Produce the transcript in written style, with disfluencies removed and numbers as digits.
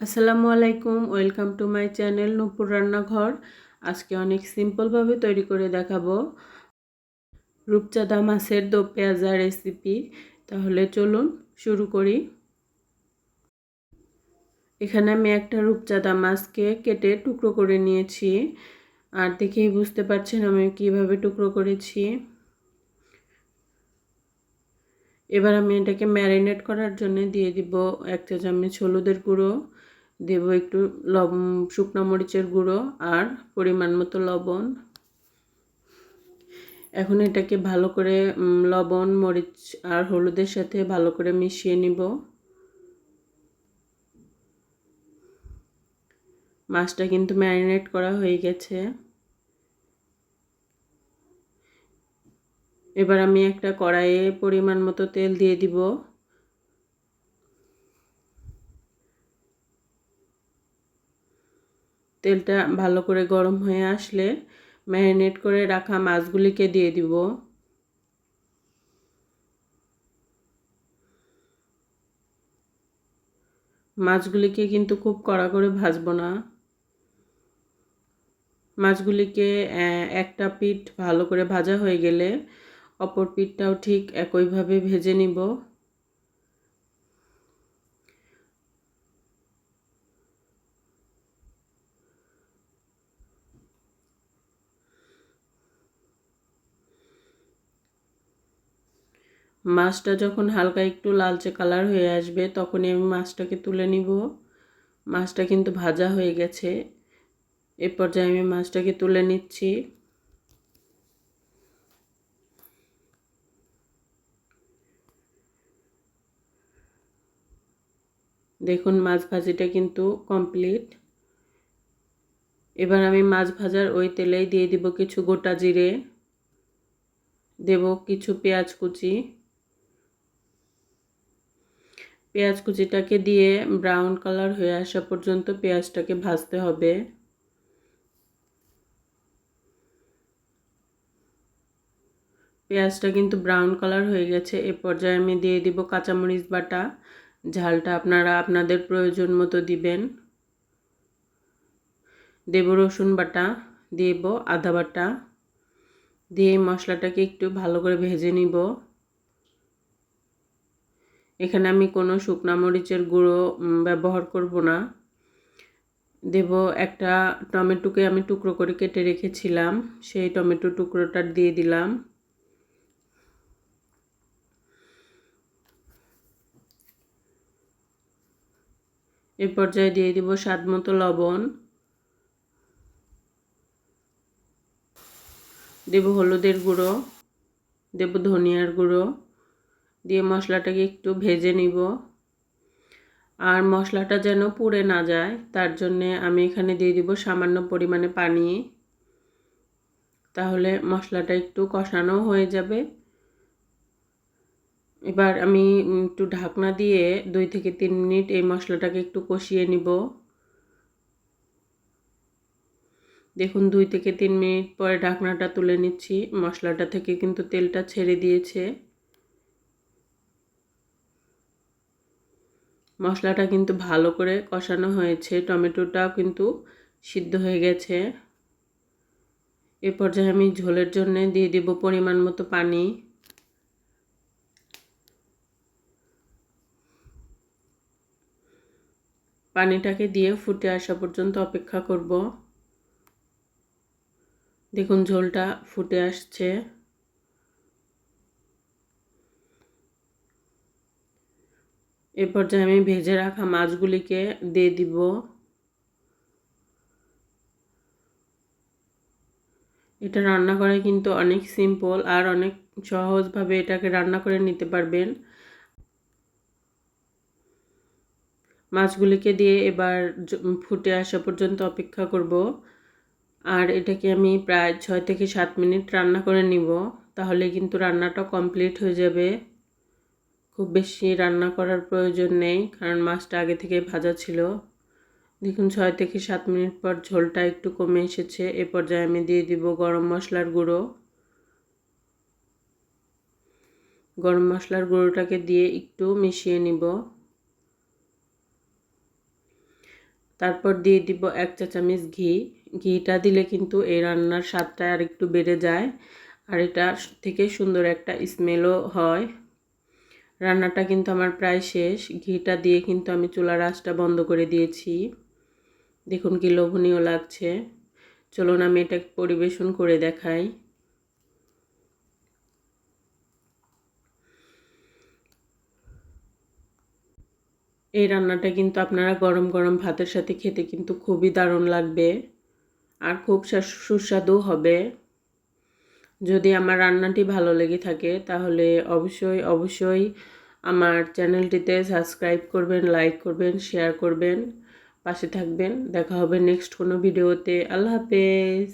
আসসালামু আলাইকুম, welcome to my channel নূপুর রান্নাঘর। আজকে অনেক সিম্পলভাবে তৈরি করে দেখাবো রূপচাঁদা মাছের দো পেঁয়াজা রেসিপি। তাহলে চলুন শুরু করি। এখানে আমি একটা রূপচাঁদা মাছকে কেটে টুকরো করে নিয়েছি, আর দেখেই বুঝতে পারছেন আমি কিভাবে টুকরো করেছি। এবার আমি এটাকে ম্যারিনেট করার জন্য দিয়ে দিব 1 চা চামচ হলুদের গুঁড়ো, দেব একটু শুকনো মরিচের গুঁড়ো আর পরিমাণ মতো লবণ। এখন এটাকে ভালো করে লবণ, মরিচ আর হলুদের সাথে ভালো করে মিশিয়ে নিব। মাছটা কিন্তু ম্যারিনেট করা হয়ে গেছে। এবার আমি একটা কড়াইয়ে পরিমাণ মতো তেল দিয়ে দিব। তেলটা ভালো করে গরম হয়ে আসলে ম্যারিনেট করে রাখা মাছগুলিকে দিয়ে দিব। মাছগুলিকে কিন্তু খুব কড়া করে ভাজবো না। মাছগুলিকে একটা পিঠ ভালো করে ভাজা হয়ে গেলে অপর পিঠটাও ঠিক একইভাবে ভেজে নিব। মাছটা যখন হালকা একটু লালচে কালার হয়ে আসবে তখনই আমি মাছটাকে তুলে নিব। মাছটা কিন্তু ভাজা হয়ে গেছে। এ পর্যায়ে আমি মাছটাকে তুলে নিচ্ছি। দেখুন মাছ ভাজিটা কিন্তু কমপ্লিট। এবার আমি মাছ ভাজার ওই তেলেই দিয়ে দিব কিছু গোটা জিরে, দেব কিছু পেঁয়াজ কুচি। পেঁয়াজ কুচিটাকে দিয়ে ব্রাউন কালার হয়ে আসা পর্যন্ত পেঁয়াজটাকে ভাজতে হবে। পেঁয়াজটা কিন্তু ব্রাউন কালার হয়ে গেছে। এ পর্যায়ে আমি দিয়ে দিব কাঁচামরিচ বাটা। ঝালটা আপনারা আপনাদের প্রয়োজন মতো দিবেন। দেব রসুন বাটা, দেব আদা বাটা, দিয়ে মশলাটাকে একটু ভালো করে ভেজে নিব। এখানে আমি কোনো শুকনা মরিচের গুঁড়ো ব্যবহার করব না। দেব একটা টমেটোকে আমি টুকরো করে কেটে রেখেছিলাম, সেই টমেটো টুকরোটা দিয়ে দিলাম। এ পর্যায়ে দিয়ে দিব স্বাদ মতো লবণ, দেব হলুদের গুঁড়ো, দেব ধনিয়ার গুঁড়ো, দিয়ে মশলাটাকে একটু ভেজে নিব। আর মশলাটা যেন পুড়ে না যায় তার জন্যে আমি এখানে দিয়ে দিব সামান্য পরিমাণে পানি। তাহলে মশলাটা একটু কষানো হয়ে যাবে। এবার আমি একটু ঢাকনা দিয়ে 2 থেকে 3 মিনিট এই মশলাটাকে একটু কষিয়ে নিব। দেখুন 2 থেকে 3 মিনিট পরে ঢাকনাটা তুলে নিচ্ছি। মশলাটা থেকে কিন্তু তেলটা ছেড়ে দিয়েছে। মশলাটা কিন্তু ভালো করে কষানো হয়েছে, টমেটোটাও কিন্তু সিদ্ধ হয়ে গেছে। এ পর্যায়ে আমি ঝোলের জন্য দিয়ে দিব পরিমাণ মতো পানি। পানিটাকে দিয়ে ফুটে আসা পর্যন্ত অপেক্ষা করব। দেখুন ঝোলটা ফুটে আসছে। এ পর্যায়ে আমি ভেজে রাখা মাছগুলিকে দিয়ে দিব। এটা রান্না করা কিন্তু অনেক সিম্পল আর অনেক সহজভাবে এটাকে রান্না করে নিতে পারবেন। মাছগুলিকে দিয়ে এবার ফুটে আসা পর্যন্ত অপেক্ষা করব। আর এটাকে আমি প্রায় 6 থেকে 7 মিনিট রান্না করে নিব। তাহলে কিন্তু রান্নাটা কমপ্লিট হয়ে যাবে। খুব বেশি রান্না করার প্রয়োজন নেই, কারণ মাছটা আগে থেকে ভাজা ছিল। দেখুন 6 থেকে 7 মিনিট পর ঝোলটা একটু কমে এসেছে। এ পর্যায়ে আমি দিয়ে দিব গরম মশলার গুঁড়ো। গরম মশলার গুঁড়োটাকে দিয়ে একটু মিশিয়ে নিব। তারপর দিয়ে দিব 1 চা চামচ ঘি। ঘিটা দিলে কিন্তু এই রান্নার স্বাদটা আর একটু বেড়ে যায়, আর এটা থেকে সুন্দর একটা স্মেলও হয়। রান্নাটা কিন্তু আমার প্রায় শেষ। ঘিটা দিয়ে কিন্তু আমি চুলার আঁচটা বন্ধ করে দিয়েছি। দেখুন কি লোভনীয় লাগছে। চলুন আমি এটা পরিবেশন করে দেখাই। এই রান্নাটা কিন্তু আপনারা গরম গরম ভাতের সাথে খেতে কিন্তু খুবই দারুণ লাগবে, আর খুব সুস্বাদু হবে। যদি আমার রান্নাটি ভালো লেগে থাকে তাহলে অবশ্যই আমার চ্যানেলটিতে সাবস্ক্রাইব করবেন, লাইক করবেন, শেয়ার করবেন, পাশে থাকবেন। দেখা হবে নেক্সট কোনো ভিডিওতে। আল্লাহ হাফেজ।